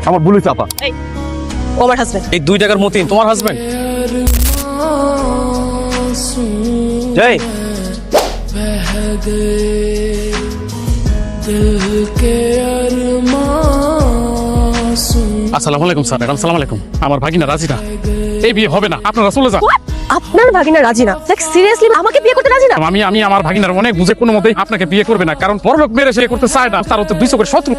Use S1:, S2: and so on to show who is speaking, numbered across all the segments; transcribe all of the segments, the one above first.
S1: আমার ভুল হয়েছে আপা।
S2: ও আমার হাজবেন্ড।
S3: এই 2 টাকার মতিন তোমার হাজবেন্ড?
S1: জয়
S3: আসসালামু আলাইকুম স্যার। ম্যাডাম সালাম আলাইকুম। আমার ভাগিনা রাজি না, এই বিয়ে হবে না, আপনারা চলে যান।
S2: আপনার ভাগিনা রাজি না? লাইক সিরিয়াসলি আমাকে বিয়ে করতে রাজি না?
S3: আমি আমার ভাগিনার অনেক বুঝে কোনো মতেই আপনাকে বিয়ে করবে না, কারণ বড়লোক মেরে সে করতে চায় না, তার হচ্ছে 200 করে শত্রু।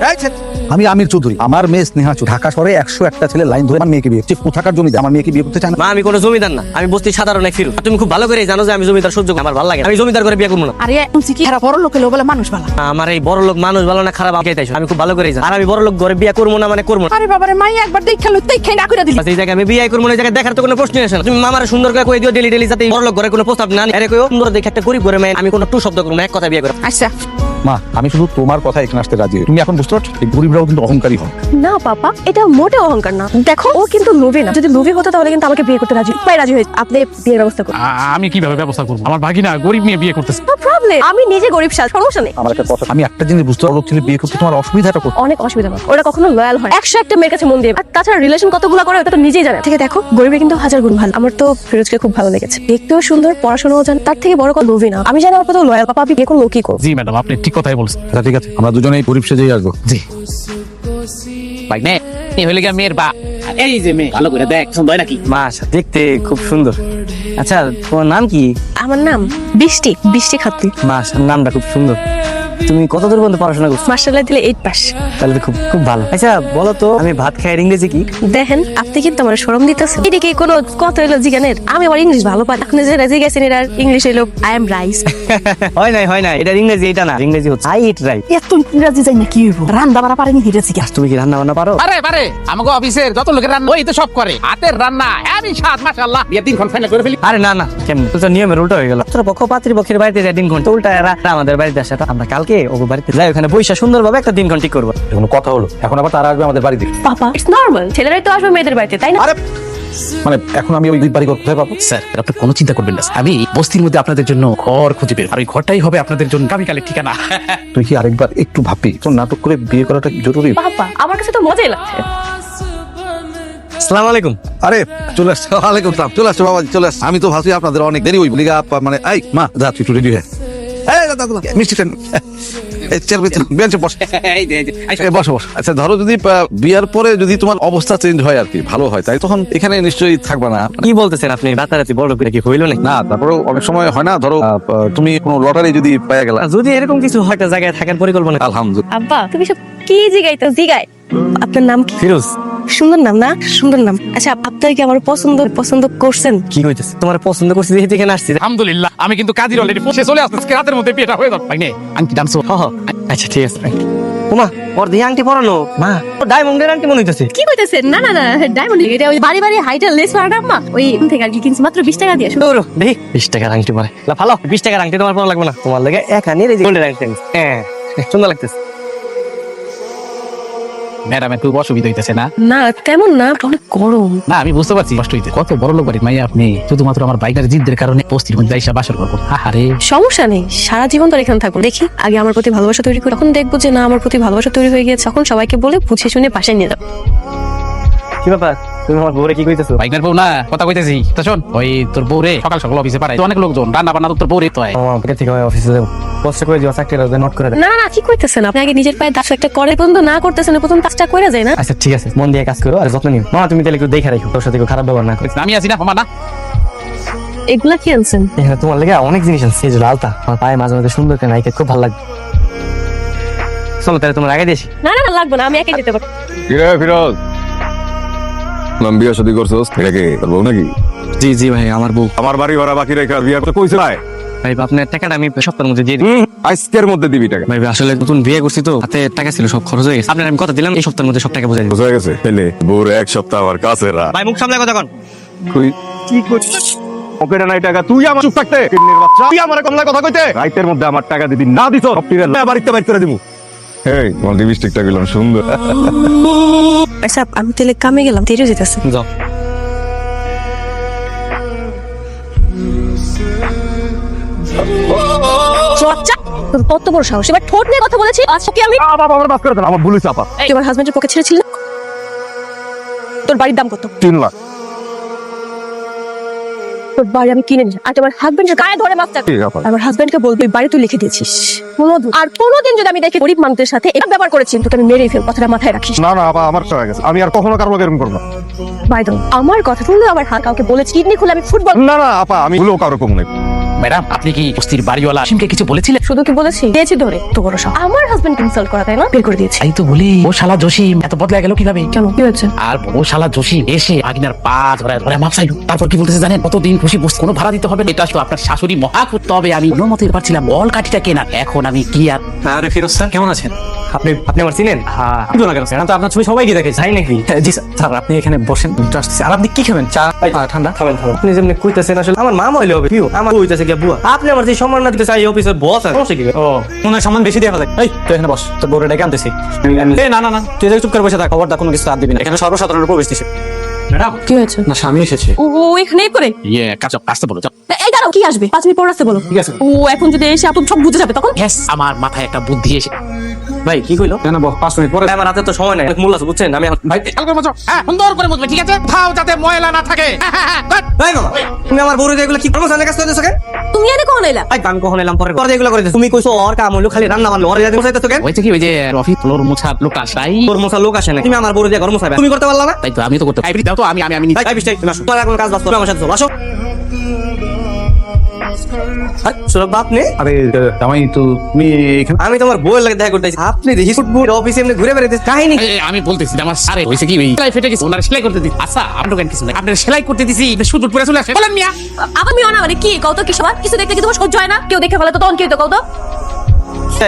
S1: আমি আমির চৌধুরী, আমার মেয়ে স্নেহা চৌধুরী ঢাকা শহরে 101টা ছেলে লাইন ধরে আমার মেয়েকে বিয়ে চিফ কোথাকার জমি আমার মেয়েকে বিয়ে করতে চায় না।
S4: মা আমি কোনো জমিদার না, আমি বস্তির সাধারণ এক ফিরু। তুমি খুব ভালো করে জানো যে আমি জমিদার সহ্য করি, আমার ভালো লাগে না। আমি জমিদার করে বিয়ে করবো না।
S2: আরে তুমি কি এরা বড় লোক হলো বলে মানুষ ভালো?
S4: আমার এই বড় লোক মানুষ ভালো না খারাপ আমাকে তাইছো, আমি খুব ভালো করে জানি। আর আমি বড় লোক ঘরে বিয়ে করবো না মানে করবো না।
S2: আরে বাবারে মাই একবার দেখালো দেখাই না করে দিলি।
S4: এই জায়গায় আমি বিয়ে করবো না, এই জায়গায় দেখার তো কোনো প্রশ্নই আসে না। তুমি মামার সুন্দর করে কই দিও ডেলি ডেলি যাতে বড় লোক ঘরে কোনো প্রস্তাব না আরে কইও সুন্দর দেখে একটা গরিব ঘরে মেয়ে আমি কোনো টু শব্দ করবো না, এক কথা বিয়ে করবো।
S2: আচ্ছা
S1: মা আমি শুধু তোমার কথা এখানে আসতে রাজি। তুমি এখন বুঝতে পারছো এই গরিবরাও কিন্তু অহংকারী হয়।
S2: না পাপা, এটা মোটে অহংকার না। দেখো ও কিন্তু লোভী না, যদি লোভী হতো তাহলে কিন্তু আমাকে বিয়ে করতে রাজি হয়েছে। আপনি বিয়ের ব্যবস্থা করুন।
S3: আমি কিভাবে ব্যবস্থা করবো? আমার ভাগিনা গরিব নিয়ে বিয়ে করতেছে।
S2: নো প্রবলেম, আমি নিজে গরিব সাজ, সমস্যা নেই।
S1: আমার একটা কথা, আমি একটা জিনিস বুঝতে পারবো, ছেলে বিয়ে করতে তোমার অসুবিধাটা কোথায়?
S2: অনেক অসুবিধা হয়, ওরা কখনো লয়াল হয় 101টা মেয়ের কাছে মন দিয়ে। আর তাছাড়া রিলেশন কতগুলো করে ওটা তো নিজেই জানে। ঠিক আছে দেখো, গরিবে কিন্তু হাজার গুণ ভালো। আমার তো ফিরোজকে খুব ভালো লেগেছে, দেখতেও সুন্দর, পড়াশোনাও জানে, তার থেকে বড় কথা লোভী না। আমি জানি আমার কত লয়াল। পাপা আমি বিয়ে করবো কি করবো?
S3: জি ম্যাডাম, আপনি ঠিক কথাই বলছেন।
S1: আচ্ছা ঠিক আছে, আমরা দুজনেই গরিব সেজেই আসবো।
S3: জি
S5: ভাই নে এই হইলে গিয়া মেয়ের বা এই যে মেয়ে ভালো করে দেখ সুন্দর নাকি?
S4: মা দেখতে খুব সুন্দর। আচ্ছা তোমার নাম কি?
S2: আমার নাম বৃষ্টি, বৃষ্টি খাতুন।
S4: মা নামটা খুব সুন্দর। তুমি কত দূর পর্যন্ত পড়াশোনা করছো?
S2: মার্শাল্লাহ দিলে 8 পাস।
S4: তাহলে তো খুব খুব ভালো। আচ্ছা বলো তো আমি ভাত খাই ইংরেজি কি?
S2: দেখেন আপনি কিন্তু আমার শরম দিতেছেন। এটা কি কোনো কথা হইলো জিগানের? আমি আমার ইংলিশ ভালো পাই, আপনি যে রাজি গেছেন এর ইংলিশ হইলো আই এম রাইস।
S4: হয় নাই এটা ইংরেজি, এটা না ইংরেজি হচ্ছে আই ইট রাইট।
S2: এত ইংরেজি জানি না কি হইব? রান্না বাড়া পারেনি হিরেছি কি?
S4: তুমি কি রান্না বান্না পারো?
S5: আরে বারে আমাকে অফিসের যত লোকের রান্না ওই তো সব করে হাতের রান্না আমি স্বাদ মাশাআল্লাহ বিয়ের দিন ফাইনাল করে ফেলি।
S4: আরে না কেমন তো নিয়মের উল্টো হয়ে গেল। তোর পক্ষ পাত্রীপক্ষের বাড়িতে যায় দিনক্ষণ, তো উল্টা এরা আমাদের বাড়িতে আসে। আমরা কালকে ওর বাড়িতে যাই, ওখানে বৈশা সুন্দরভাবে একটা দিনক্ষণ ঠিক করবো।
S1: কোনো কথা হলো? এখন আবার তারা আসবে আমাদের বাড়িতে।
S2: পাপা ইটস নরমাল, ছেলেরাই তো আসবে মেয়েদের বাড়িতে, তাই না?
S1: আরে মানে এখন আমি ওই বাড়ি কোথায় পাবো?
S3: স্যার, আপনি কোনো চিন্তা করবেন না। আমি বস্তির মধ্যে আপনাদের জন্য ঘর খুঁজে বের, আর ওই ঘরটাই হবে আপনাদের জন্য আগামীকালের ঠিকানা।
S1: তুই কি আরেকবার একটু ভাববি? তোর নাটক করে বিয়ে করাটা জরুরি?
S2: পাপা আমার কাছে তো মজাই লাগছে।
S4: আসসালামু আলাইকুম।
S1: আরে চলে আসছো। ওয়ালাইকুম আসসালাম। চলে আসছো বাবা, চলে আসছো। আমি তো ভাবছি আপনাদের অনেক দেরি হইব লিগা মানে এই মা যা তুই একটু রেডি হয়ে এই দাদা মিষ্টি খান। এই চল বেঞ্চে বস।
S5: এই দে
S1: এই বসো বসো। আচ্ছা ধরো যদি বিয়ার পরে যদি তোমার অবস্থা চেঞ্জ হয় আর কি ভালো হয়, তাই তখন এখানে নিশ্চয়ই থাকবা না?
S4: কি বলতেছেন আপনি? রাতারাতি বড় করে কি হইলো নাকি?
S1: না তারপরেও অনেক সময় হয় না, ধরো তুমি কোনো লটারি যদি পাইয়া গেলা।
S4: যদি এরকম কিছু হয় একটা জায়গায় থাকার পরিকল্পনা।
S1: আলহামদুলিল্লাহ।
S2: আব্বা তুমি সব কি জিগাইতো? জিগাই। আপনার নাম কি?
S4: ফিরোজ।
S2: সুন্দর নাম না? সুন্দর নাম। আচ্ছা আপনার কি আমার পছন্দ করছেন?
S4: কি কইতেছ? তোমার পছন্দ করছি দেখে এখানে আসছি।
S3: আলহামদুলিল্লাহ, আমি কিন্তু কাজের অলরেডি পৌঁছে চলে আসছি। আজকে রাতের মধ্যে বিয়েটা হয়ে যাবে। ভাই নে আংটি ডান্সো।
S4: আচ্ছা ঠিক আছে। ওমা ওর দিয়ে আংটি পরানো মা, ও ডায়মন্ডের আংটি মনে হইতেছে।
S2: কি কইতেছেন? না ডায়মন্ড এটা ওই বাড়ি হাইটা লেস পাড়া আম্মা ওই থেকে আর কি কিনছি মাত্র 20 টাকা দিয়ে।
S4: দৌড়ো দেখি 20 টাকার আংটি পরে না ভালো। 20 টাকার আংটি তোমার পরা লাগবে না, তোমার লাগে এখানের এই যে গোল্ডের আংটি। হ্যাঁ সুন্দর লাগতেছে।
S5: ম্যাডাম একটু অসুবিধা হইতেছে না?
S2: না তেমন না, অনেক গরম।
S5: না আমি বুঝতে পারছি কষ্ট হইতে। কত বড় লোক বাড়ির মাইয়া আপনি, শুধুমাত্র আমার বাইকের জিদ্দের কারণে বস্তির মধ্যে আইসা বাসর করবো। আরে
S2: সমস্যা নেই, সারা জীবন তো এখানে থাকবো। দেখি আগে আমার প্রতি ভালোবাসা তৈরি করি, তখন দেখবো যে না আমার প্রতি ভালোবাসা তৈরি হয়ে গিয়েছে, তখন সবাইকে বলে বুঝে শুনে পাশে নিয়ে যাবো।
S4: কি ব্যাপার? তুমি আমার বউরে কি কইতেছো?
S5: বাইকের বউ না কথা কইতেছি। তা শোন, ওই তোর বউরে সকাল সকাল অফিসে পাঠাই, তো অনেক লোকজন রান্না বান্না তো তোর বউরে তো হয়।
S4: আমাকে থেকে অফিসে যাবো, কষ্ট করে দিও চাকরিটা নোট করে দে।
S2: না কি কইতেছেন আপনি? আগে নিজের পায়ে দাস একটা করে পর্যন্ত না করতেছেন, প্রথম কাজটা করে যায় না?
S4: আচ্ছা ঠিক আছে, মন দিয়ে কাজ করো আর যত্ন নিও। মা তুমি তাহলে একটু দেখে রাখো, তোর সাথে কেউ খারাপ ব্যবহার না করে।
S5: আমি আছি না মামা না?
S2: এগুলা কি আনছেন?
S4: এখানে তোমার লেগে অনেক জিনিস আছে। এই যে লালটা আমার পায়ে মাঝে মাঝে সুন্দর করে নাইকে খুব ভালো লাগবে। চলো তাহলে তোমার আগে দিয়েছি।
S2: না লাগবে না, আমি একাই যেতে পারবো।
S6: কিরে ফিরোজ, বিয়া শাদী করছস? এটা কে তোর বউ নাকি?
S4: জি ভাই আমার বউ।
S6: আমার বাড়ি ভাড়া বাকি রেখে আর বিয়া করতে কইছে ভাই?
S4: ভাই আপনার টাকাটা আমি সপ্তাহের মধ্যে দিয়ে দিই।
S6: আজকের মধ্যে দিবি টাকা?
S4: ভাই আসলে নতুন বিয়ে করছি তো, হাতে টাকা ছিল সব খরচ হয়ে গেছে। আপনার আমি কথা দিলাম এই সপ্তাহের মধ্যে সব টাকা বুঝাই দিব।
S6: বুঝা গেছে? পেলে বউরে এক সপ্তাহ আমার কাছে রাখ।
S4: ভাই মুখ সামলে কথা কন।
S6: তুই কি করছিস? পকেটে নাই টাকা, তুই আমার চুপ থাকতে কিন্নির বাচ্চা, তুই আমার কমলা কথা কইতে? রাইতের মধ্যে আমার টাকা দিবি, না দিছ সবটিরে বাড়িতে বাইর করে দিমু। এই তোমার লিপস্টিকটা গেলাম সুন্দর।
S2: আচ্ছা আমি তাহলে কামে গেলাম, দেরিও যেতেছে।
S4: যাও।
S2: তোর কত বড় সাহস! এবার ঠোঁট নিয়ে কথা বলেছি আজকে আমি।
S1: আমার ভুল হয়েছে আপা।
S2: তুই আমার হাজবেন্ডের পকেট ছেড়েছিলি না? তোর বাড়ির দাম কত?
S6: 3 লাখ।
S2: তোর বাড়ি আমি কিনে নিই, আর তোমার হাজবেন্ডের গায়ে ধরে মাপটা
S6: ঠিক আছে।
S2: আমার হাজবেন্ডকে বলবি বাড়ি তুই লিখে দিয়েছিস। আর কোনোদিন যদি আমি দেখি গরিব মানুষের সাথে এটা ব্যবহার করেছি, তোকে আমি মেরেই ফেলবো, কথাটা মাথায় রাখিস।
S6: না না আপা, আমার হয়ে গেছে, আমি আর কখনো কারো এরকম করব না।
S2: বাই দ্য ওয়ে, আমার কথা শুনলে আমার হাত কাউকে বলেছি কিডনি খুলে আমি ফুটবল।
S6: না না আপা, আমি ভুলেও কারো কম নাই।
S3: ম্যাডাম আপনি কি বস্তির বাড়িওয়ালা সিমকে কিছু বলেছিলেন?
S2: শুধু কি বলেছি, দিয়েছি ধরে তো বড় সব। আমার হাজবেন্ড ইনসাল্ট করা, তাই না? বের করে দিয়েছি।
S3: তাই তো বলি, ও শালা জসিম এত বদলা গেল কিভাবে?
S2: কেন, কি হয়েছে?
S3: আর ও শালা জসিম এসে আগিনার পা ধরে ধরে মাপ চাইলো। তারপর কি বলতেছে জানেন? কতদিন খুশি বসে কোনো ভাড়া দিতে হবে না, এটা তো আপনার শাশুড়ি মহা করতে হবে। আমি কোনো মতের পারছিলাম বল কাঠিটা কেনা, এখন আমি কি আর।
S4: আরে ফিরোজ স্যার, কেমন আছেন? আপনি আপনি আমার চিনেন?
S3: হ্যাঁ
S4: কিন্তু না কেন স্যার, তো আপনার ছবি সবাই গিয়ে দেখেছে, তাই নাকি? জি স্যার, আপনি এখানে বসেন, আসতেছি। আর আপনি কি খাবেন? চা? ঠান্ডা খাবেন? আপনি যেমনি কইতেছেন আসলে আমার মা হইলে হবে, পিও আমার কইতেছে কি বুয়া, আপনি আমার যে সম্মান না দিতে চাই অফিসের বস আছে, সমস্যা কি? ও ওনার সম্মান বেশি দেওয়া যায়। এই তুই এখানে বস, তোর বউরে ডেকে আনতেছি। এই না না না, তুই চুপ করে বসে থাক, খবরদার কোনো কিছু আর দিবি না, এখানে সর্বসাধারণের প্রবেশ দিছে। ম্যাডাম
S2: কি হয়েছে?
S3: না স্বামী এসেছে।
S2: ও এখানেই করে।
S3: ইয়ে কাজ আসতে বলো।
S2: এই দাঁড়াও, কি আসবে? 5 মিনিট পর আসতে বলো।
S3: ঠিক আছে।
S2: ও এখন যদি এসে আপনি সব বুঝে যাবে তখন।
S3: ইয়েস, আমার মাথায় একটা বুদ্ধি এসে।
S4: ভাই কি কইলো? কেন 5 মিনিট পরে? আমার হাতে তো সময় নাই, মূল আছে বুঝছেন। আমি এখন
S3: ভাই কালকে মজা সুন্দর করে মুছবে, ঠিক আছে? থাও যাতে ময়লা না থাকে।
S4: এই মামা, তুমি আমার বউরে এগুলো কি কর্মচারীর কাছে করতেছো কেন?
S2: তুমি এনে কখন এলা?
S4: ভাই আমি কখন এলাম পরে করে এগুলো করে দিছো? তুমি কইছো ওর কাম হইলো খালি রান্না বান্না, ওর যাতে মোছাইতেছো কেন?
S3: হয়েছে কি, ওই যে অফিস ফ্লোর মোছা লোক আসাই,
S4: তোর মোছা লোক আসে না, তুমি আমার বউরে দিয়ে ঘর মোছাইবে, তুমি করতে পারলা না?
S3: তাই তো আমি তো করতে দাও তো, আমি
S4: ভাই ভাই বিষ্টাই তুমি আসো, তোমার এখন কাজ বাস করো, আমার সাথে চলো, আসো। সুরভ বাপ নে?
S5: আরে জামাই তো তুমি এখানে?
S4: আমি তোমার বউয়ের লাগে দেখা করতে আইছি। আপনি দেখি ফুটবল অফিসে এমনি ঘুরে বেড়াইতে কাহিনী।
S3: আমি বলতেছি যে আমার আরে হয়েছে কি, ওই সেলাই ফেটে গেছে, ওনার সেলাই করতে দিই। আচ্ছা আপনার দোকান কিছু নাই, আপনার সেলাই করতে দিছি, সুদ পরে চলে আসে বলেন মিয়া।
S2: আমি অনা মানে কি কত কি সবার কিছু দেখতে কি তোমার সহ্য হয় না? কেউ দেখে ফেলে তো তখন কি হতো কত?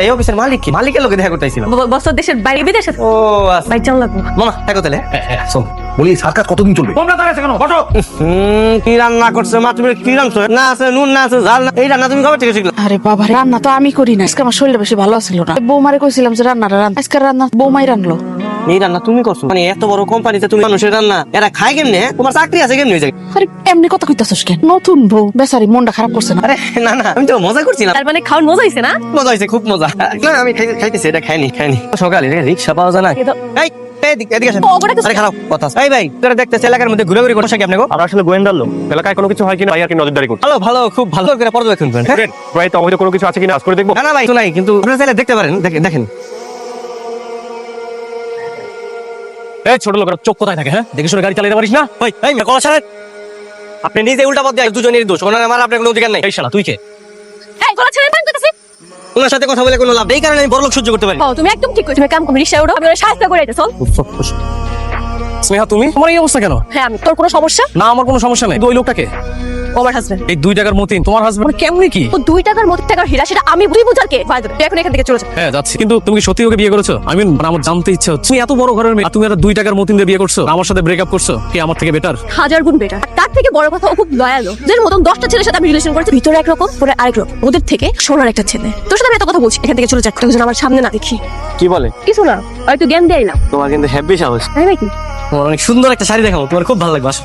S4: এই অফিসের মালিক কি? মালিকের লোকে দেখা করতে আইছিলাম।
S2: বছর দেশের বাইরে বিদেশে।
S4: ও আচ্ছা।
S2: ভাই চাল লাগবো।
S4: মামা দেখো তাহলে।
S5: শোন, বলি সার্কাস কতদিন চলবে?
S3: তোমরা দাঁড়াইছো কেন? বসো।
S4: কি রান্না করছো মা? তুমি কি রান্না না আছে নুন না আছে ঝাল না, এই রান্না তুমি কবে থেকে শিখলা?
S7: আরে বাবা রে, রান্না তো আমি করি না, আজকে আমার শরীরটা বেশি ভালো ছিল না, বৌমারে কইছিলাম যে রান্নাটা রান্না, আজকে রান্না বৌমাই রান্নলো।
S4: এই রান্না তুমি করছো? মানে এত বড় কোম্পানিতে তুমি মানুষের রান্না এরা খায় কেমনে? তোমার চাকরি আছে কেমনে হয়ে যায়?
S7: আরে এমনি কথা কইতাছস কেন? নতুন বউ বেচারি মনটা খারাপ করছে না?
S4: আরে না না, আমি তো মজা করছিলাম।
S2: তার মানে খাওয়ার মজা হইছে না?
S4: মজা হয়েছে, খুব মজা। না আমি খাইতেছি, এটা খাইনি। সকালে রিক্সা পাওয়া যায় না। এই এদিকে আসেন। আরে খারাপ কথা। এই ভাই তোরা দেখতেছ এলাকার মধ্যে ঘুরে ঘুরে করছে কি আপনি?
S6: আর আসলে গোয়েন্দার লোক, এলাকায় কোনো কিছু হয় কিনা ভাই আর কি নজরদারি করতে।
S4: ভালো ভালো, খুব ভালো করে পর্যবেক্ষণ করেন।
S6: ভাই তো অবৈধ কোনো কিছু আছে কিনা আজ করে দেখবো।
S4: না না ভাই তো নাই, কিন্তু আপনারা চাইলে দেখতে পারেন। দেখেন
S3: এই ছোট লোকের চোখ কোথায় থাকে? হ্যাঁ দেখে শুনে গাড়ি চালাতে পারিস না?
S4: ভাই এই মেয়ে কলা ছাড়েন। আপনি নিজে উল্টা পথ দিয়ে দুজনের দোষ, ওনার আমার আপনার কোনো অধিকার নাই।
S3: এই শালা তুই কে?
S2: এই গলা ছেড়ে দেন কইতাছি।
S4: ওনার সাথে কথা বলে কোনো লাভ নেই, এই কারণে আমি বড় লোক সহ্য করতে পারি।
S2: ও তুমি একদম ঠিক কইছো, তুমি কাম কম রিকশায় ওঠো, আমি ওর সাহায্য করে আইতে চল।
S3: স্নেহা তুমি? তোমার এই অবস্থা কেন?
S2: হ্যাঁ আমি, তোর কোনো সমস্যা?
S3: না আমার কোনো সমস্যা নেই। ওই লোকটাকে,
S2: ও আমার হাজবেন্ড।
S3: এই 2 টাকার মতিন তোমার হাজবেন্ড কেমন কি?
S2: ও 2 টাকার মধ্যে টাকার হীরা, সেটা আমি বুঝি বুঝার কে? ভাই তুই এখন এখান থেকে চলে যা।
S3: হ্যাঁ যাচ্ছি, কিন্তু তুমি কি সত্যি ওকে বিয়ে করেছো? আমি আমার জানতে ইচ্ছা হচ্ছে, তুমি এত বড় ঘরের মেয়ে, আর তুমি একটা 2 টাকার মতিন দিয়ে বিয়ে করছো, আমার সাথে ব্রেকআপ করছো, কি আমার থেকে বেটার?
S2: 1000 গুণ বেটার। তার থেকে বড় কথা, ও খুব লয়াল। ওদের মতন 10টা ছেলের সাথে আমি রিলেশন করেছি, ভিতরে একরকম পরে আরেক রকম। ওদের থেকে সোনার একটা ছেলে। তোর সাথে আমি এত কথা বলছি, এখান থেকে চলে যা, তোকে যেন আমার সামনে না দেখি।
S4: কি বলে?
S2: কিছু না, হয়তো জ্ঞান দেয় না।
S4: তোমার কিন্তু হ্যাপি সাহস।
S2: তাই নাকি?
S4: তোমার অনেক সুন্দর একটা শাড়ি দেখাবো, তোমার খুব ভালো লাগবে। আসো।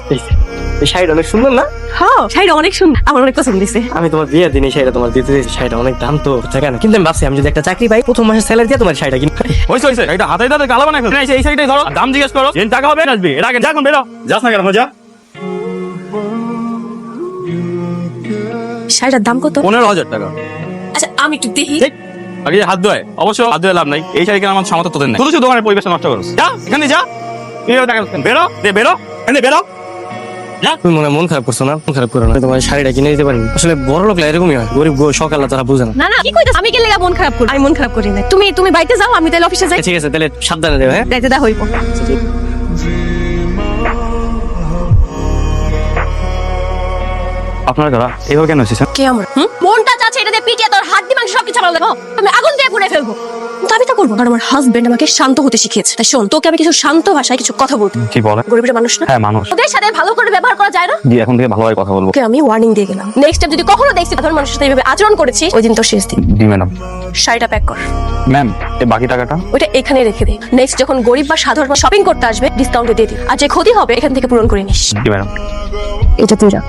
S4: এই শাড়িটা অনেক সুন্দর না?
S2: হ্যাঁ শাড়িটা অনেক সুন্দর, আমার অনেক পছন্দ হয়েছে।
S4: আমি তোমার বিয়ের দিন এই শাড়িটা তোমার দিতে দিয়েছি। শাড়িটা অনেক দাম তো কেন, কিন্তু আমি ভাবছি আমি যদি একটা চাকরি পাই, প্রথম মাসের স্যালারি দিয়ে তোমার শাড়িটা কিনবো।
S6: হইছে এটা হাতে দাঁতে গালা বানাই ফেলছে। এই সাইডে ধরো, দাম জিজ্ঞেস করো, যেন টাকা হবে আসবি। এর আগে যা, এখন বেরো। যাস না কেন? যা।
S2: শাড়িটার দাম কত?
S6: 15,000 টাকা।
S2: আচ্ছা আমি একটু দেখি।
S6: আগে হাত ধোয়, অবশ্য হাত ধোয় লাভ নাই। এই শাড়ি কেন আমার সামর্থ্য তোদের নেই। শুধু শুধু দোকানের পরিবেশ নষ্ট করছ। যা এখানে যা। এইভাবে টাকা বেরো, বেরো, এনে বেরো।
S4: তুমি মনে হয় মন খারাপ করছো না? মন খারাপ করো না, তোমার শাড়িটা কিনে দিতে পারি। আসলে বড় লোক এরকমই হয়, গরিব সকালে তারা বুঝে না।
S2: না না কি কইতাছ? আমি কে লাগা মন খারাপ করি? আমি মন খারাপ করি না। তুমি বাড়িতে যাও, আমি তাহলে অফিসে যাই।
S4: ঠিক আছে তাহলে সাবধানে দেবে। হ্যাঁ
S2: যাইতে দা হইব।
S6: আপনারা কারা? এইভাবে কেন এসেছেন?
S2: কে আমরা? মনটা চাচ্ছে এটা দিয়ে পিটিয়ে তোর হাত দিয়ে মাংস সবকিছু ভালো লাগো, আমি আগুন দিয়ে পুড়ে ফেলবো। তো আমি তা করবো, কারণ আমার হাজবেন্ড আমাকে শান্ত হতে শিখিয়েছে। তাই শোন, তোকে আমি কিছু শান্ত ভাষায় কিছু কথা বলতে।
S6: কি বলে?
S2: গরিবের মানুষ না?
S6: হ্যাঁ মানুষ।
S2: ওদের সাথে ভালো করে ব্যবহার করা যায় না?
S6: জি এখন থেকে ভালোভাবে কথা বলবো।
S2: ওকে আমি ওয়ার্নিং দিয়ে গেলাম, নেক্সট টাইম যদি কখনো দেখছি সাধারণ মানুষের সাথে এইভাবে আচরণ করেছিস, ওই দিন তোর শেষ দিন।
S6: জি ম্যাডাম।
S2: শাড়িটা প্যাক কর।
S6: ম্যাম এই বাকি টাকাটা?
S2: ওটা এখানে রেখে দে, নেক্সট যখন গরিব বা সাধারণ শপিং করতে আসবে ডিসকাউন্টে দিয়ে দিই, আর যে ক্ষতি হবে এখান থেকে পূরণ করে নিস।
S6: জি ম্যাডাম।
S2: এটা তুই রাখ।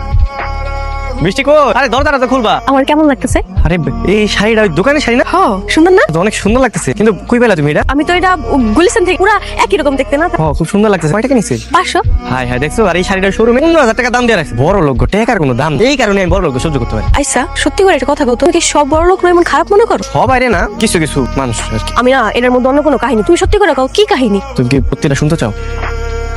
S4: বৃষ্টি কো, আরে দরজাটা তো খুলবা।
S2: আমার কেমন লাগতেছে?
S4: আরে এই শাড়িটা ওই দোকানের শাড়ি না?
S2: হ্যাঁ সুন্দর না?
S4: অনেক সুন্দর লাগতেছে, কিন্তু কই পেলা তুমি এটা?
S2: আমি তো এটা গুলিস্তান থেকে পুরা একই রকম দেখতে না?
S4: খুব সুন্দর লাগতেছে। কয় টাকা নিছে?
S2: 500।
S4: হাই হাই, দেখছো? আর এই শাড়িটার শোরুমে 15,000 টাকা দাম দিয়ে রাখছে। বড় লোক, টাকার কোনো দাম নেই। এই কারণে আমি বড় লোক সহ্য করতে পারি।
S2: আচ্ছা সত্যি করে একটা কথা বল, তুমি কি সব বড় লোক এমন খারাপ মনে করো?
S4: সবাই রে না, কিছু কিছু মানুষ আর কি।
S2: আমি না এটার মধ্যে অন্য কোনো কাহিনী, তুমি সত্যি করে কও কি কাহিনী?
S4: তুমি কি প্রত্যেকটা শুনতে চাও?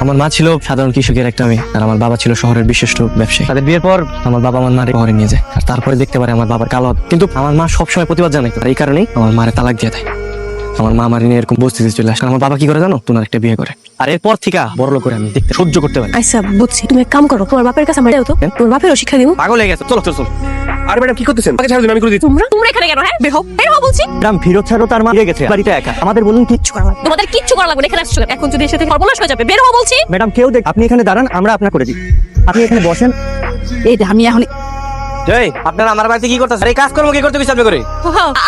S4: আমার মা ছিল সাধারণ কৃষকের একটা মেয়ে, আর আমার বাবা ছিল শহরের বিশিষ্ট ব্যবসায়ী। তাদের বিয়ের পর আমার বাবা আমার মারে শহরে নিয়ে যায়, আর তারপরে দেখতে পারে আমার বাবার কালো হাত। কিন্তু আমার মা সবসময় প্রতিবাদ জানাই, আর এই কারণেই আমার মারে তালাক দিয়ে দেয়। আমার মা আমার নিয়ে এরকম বস্তিতে চলে আসে। আমার বাবা কি করে জানো? তোমার একটা বিয়ে করে, আর এরপর থেকে বড় লোক করে আমি দেখতে সহ্য করতে পারি।
S2: আচ্ছা বুঝছি, তুমি এক কাম করো, তোমার বাপের কাছে আমার দাও তো, তোমার বাপেরও শিক্ষা দিব।
S4: পাগল হয়ে গেছে, চলো চলো চলো। আর ম্যাডাম কি করতেছেন? আমাকে ছাড়া দিন, আমি করে দিচ্ছি।
S2: তোমরা তোমরা এখানে কেন? হ্যাঁ বের হও, বের হও বলছি।
S4: ম্যাডাম ফিরত ছাড়ো, তার মা গেছে বাড়িতে একা। আমাদের বলুন কি?
S2: কিচ্ছু করা লাগবে না। তোমাদের কিচ্ছু করা লাগবে না, এখানে আসছো কেন? এখন যদি এসে থেকে সর্বনাশ হয়ে যাবে, বের হও বলছি।
S4: ম্যাডাম কেউ দেখ, আপনি এখানে দাঁড়ান, আমরা আপনার করে দিই। আপনি এখানে বসেন।
S7: এই যে আমি এখন
S4: জয়, আপনারা আমার বাড়িতে কি করতেছেন? এই কাজ করবো কি করতে গেছি আপনি করে?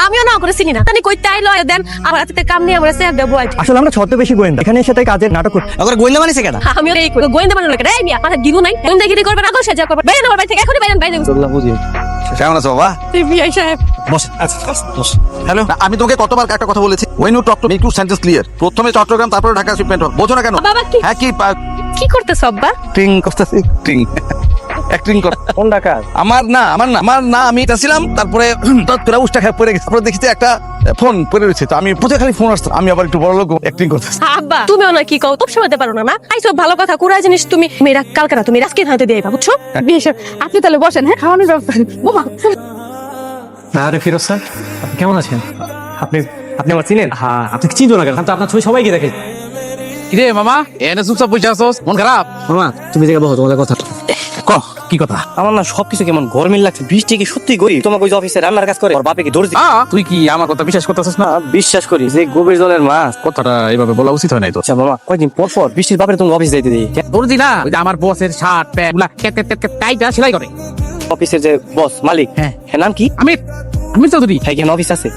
S2: আমিও না করে চিনি না, তানি কইতে আইলো দেন আমার হাতে কাম নিয়ে আমরা স্যার দেবো।
S4: আসলে আমরা ছদ্মবেশী গোয়েন্দা, এখানে এসে তাই কাজের নাটক করতে। আবার গোয়েন্দা মানেছে কেন?
S2: আমিও এই গোয়েন্দা বানানো লাগে। এই মিয়া মাথা দিব নাই, গোয়েন্দাগিরি করবেন, আগল সাজা করবেন। বাইরে আমার বাড়ি থেকে এখনই বাইরেন, বাইরে
S4: বুঝি।
S1: কেমন আছো বাবা?
S2: বিআই সাহেব
S1: বস। হ্যালো, আমি তোমাকে কতবার একটা কথা বলেছি, when you talk to me two sentence clear, প্রথমে চট্টগ্রাম তারপরে ঢাকা শিপমেন্ট হোক, বোঝো না কেন?
S2: বাবা কি
S1: হ্যাঁ
S2: কি করতেছ আব্বা?
S1: অ্যাক্টিং করতেছি, অ্যাক্টিং কর।
S4: কোন ডাকাত?
S1: আমার না আমি এটা ছিলাম, তারপরে তোরা উষ্টা খেয়ে পড়ে গেছে, তারপরে দেখছি একটা ফোন পড়ে রয়েছে, তো আমি প্রতি খালি ফোন আসতো, আমি আবার একটু বড় লোক অ্যাক্টিং করতেছি।
S2: আব্বা তুমিও না কি কও, সব সময়তে পারো না না? আইসব ভালো কথা কুড়া জিনিস তুমি মেয়েরা কালকে না তুমি রাজকে হাতে দিয়ে বুঝছো?
S7: বিয়ে সাহেব, আপনি তাহলে বসেন। হ্যাঁ খাওয়ানোর ব্যবস্থা। বোমা
S4: আরে ফিরোজ স্যার, আপনি কেমন আছেন? আপনি আপনি আমার চিনেন? হ্যাঁ, আপনি চিনতো না কেন? তো আপনার ছবি সবাইকে দেখে।
S5: কিরে মামা, এনে চুপচাপ বসে আছোস, মন খারাপ?
S4: মামা তুমি জায়গা বসো, তোমাদের কথা।
S5: কি কথা?
S4: আমার না সবকিছু কেমন গরমিল লাগছে। বৃষ্টি কি সত্যি গরি? তোমাকে ওই যে অফিসে রান্নার কাজ করে ওর বাপে কি দর্জি?
S5: তুই কি আমার কথা বিশ্বাস করতেছিস না?
S4: বিশ্বাস করি যে গভীর জলের মাছ।
S5: কথাটা এইভাবে বলা উচিত হয় নাই তো।
S4: আচ্ছা মামা, কয়দিন পর পর বৃষ্টির বাপের তুমি অফিস যাইতে দিই?
S5: দর্জি না, ওই যে আমার বসের শার্ট প্যান্ট গুলা টাইটা সেলাই করে।
S4: অফিসের যে বস মালিক,
S5: হ্যাঁ।
S4: হ্যাঁ নাম কি?
S5: আমির চৌধুরী।
S4: হ্যাঁ, কেন অফিস আছে?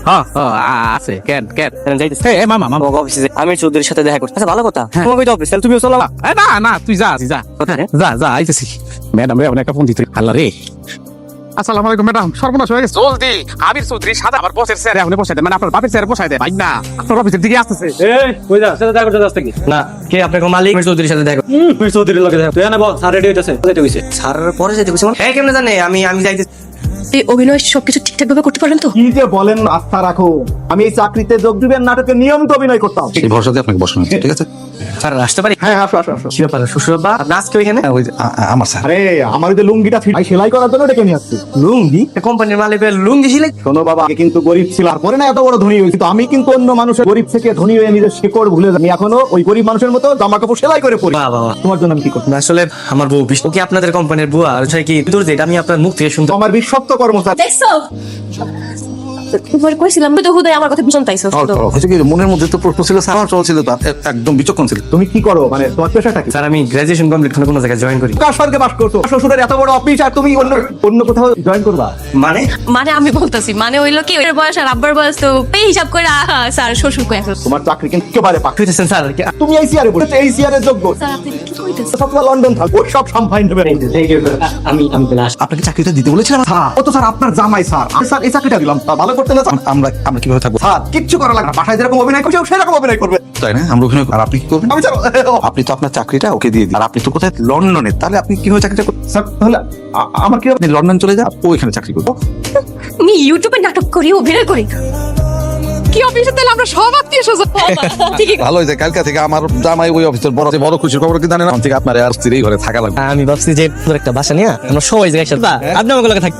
S5: আছে। কেন
S4: যাইতেছে
S5: মামা
S4: তোমাকে অফিসে আমির চৌধুরীর সাথে দেখা করতে। আচ্ছা ভালো কথা,
S5: হ্যাঁ।
S4: তোমাকে তো অফিস, তাহলে তুমিও চলো।
S5: না তুই যা
S4: কোথায় রে?
S5: যা আইতেছি। ম্যাডাম রে একটা ফোন দিতে। আল্লাহ রে, আসসালামু আলাইকুম ম্যাডাম, সর্বনাশ হয়ে গেছে। জলদি আমির চৌধুরী সাদা আমার বসের স্যার এখন বসাই দেন, মানে আপনার বাপের স্যার বসাই দেন। ভাই না, আপনার অফিসের দিকে আসতেছে।
S4: এই কই যা, সাথে দেখা করতে যাস নাকি? না, কে আপনার মালিক? আমির চৌধুরীর সাথে দেখা। আমির চৌধুরীর লগে দেখা। তুই না বল, স্যার রেডি হইতাছে। কোথায় হইছে? স্যার পরে যাইতে কইছে। হ্যাঁ কেমনে জানে? আমি যাইতে।
S2: এই অভিনয় সবকিছু ঠিকঠাক ভাবে করতে পারেন তো?
S6: কি যে বলেন, আস্থা রাখো। আমি এই চাকরিতে যোগ দিবেন নাটকের নিয়মিত অভিনয় করতাম।
S1: এই ভরসাতে আপনাকে বসানো হচ্ছে, ঠিক আছে?
S4: স্যার আসতে পারি?
S6: হ্যাঁ, আসো আসো আসো।
S4: কি ব্যাপার শ্বশুর বাবা? আপনি আজকে ওইখানে?
S1: ওই যে, আমার স্যার।
S6: আরে আমার ওই যে লুঙ্গিটা সেলাই করার জন্য ডেকে নিয়ে আসছি।
S4: লুঙ্গি? কোম্পানির মালিকের লুঙ্গি ছিলে?
S6: শোনো বাবা, আগে কিন্তু গরিব ছিল, আর পরে না এত বড় ধনী হয়েছি। কিন্তু আমি কিন্তু অন্য মানুষের গরিব থেকে ধনী হয়ে নিজের শিকড় ভুলে যাই। আমি এখনো ওই গরিব মানুষের মতো জামা কাপড় সেলাই করে পরি।
S4: বাহ বাহ।
S6: তোমার জন্য আমি কি করবো?
S4: আসলে আমার বউ বিষ্ণু কি আপনাদের কোম্পানির বুয়া? আর হচ্ছে কি দূর যেটা আমি আপনার মুখ থেকে শুনতে।
S6: আমার বিশ্বস্ত কর্মচারী।
S2: দেখছো তোমার কইছিলাম তো হুদাই আমার কথা বুঝন তাইছো।
S1: হচ্ছে কি, মনের মধ্যে তো প্রশ্ন ছিল, আমার চলছিল, তো একদম বিচক্ষণ ছিল।
S6: তুমি কি করো, মানে তোমার পেশাটা কি?
S4: স্যার আমি গ্রাজুয়েশন কমপ্লিট করে কোনো জায়গায় জয়েন করি।
S6: কার স্বর্গে বাস করছো? শ্বশুরের এত বড় অফিস, আর তুমি অন্য কোথাও জয়েন করবা?
S4: মানে
S2: মানে আমি বলতাছি মানে হইলো কি ওর বয়স আর আব্বার বয়স তো পে হিসাব করে স্যার শ্বশুর কই আছে।
S6: তোমার চাকরি কিন্তু একেবারে পাক।
S4: কইতেছেন স্যার?
S6: তুমি এই সিআরে বলছো, এই সিআরে যোগ্য।
S2: স্যার আপনি কি কইতেছেন?
S6: সবটা লন্ডন থাকো, সব সামফাইন নেবে।
S4: আমি তাহলে আসি।
S1: আপনাকে চাকরিটা দিতে বলেছিলাম।
S6: ও তো স্যার আপনার জামাই স্যার। স্যার এই চাকরিটা দিলাম, তা ভালো করতে না স্যার?
S1: আমরা কিভাবে থাকবো?
S6: স্যার কিচ্ছু করা লাগবে না, বাসায় যেরকম অভিনয় করছে ও সেরকম অভিনয় করবে।
S1: তাই না? আমরা ওখানে, আর আপনি কি করবেন?
S6: আমি স্যার
S1: আপনি তো আপনার চাকরিটা ওকে দিয়ে দিন, আর আপনি তো কোথায় লন্ডনে, তাহলে আপনি কিভাবে চাকরিটা করবেন?
S6: স্যার তাহলে আমার কি হবে?
S1: আপনি লন্ডন চলে যান, ও এখানে চাকরি করবো।
S2: আমি ইউটিউবে নাটক করি, অভিনয় করি। কি অফিসে তাহলে আমরা সব আত্মীয় স্বজন। ঠিকই
S1: ভালো হয়েছে, কালকা থেকে আমার জামাই ওই অফিসের বড় খুশির খবর কি জানেন? থেকে আপনার আর স্ত্রী ঘরে থাকা লাগবে।
S4: আমি ভাবছি যে একটা বাসা নিয়ে আমরা সবাই জায়গায় একসাথে আপনি আমার লগে থাকি।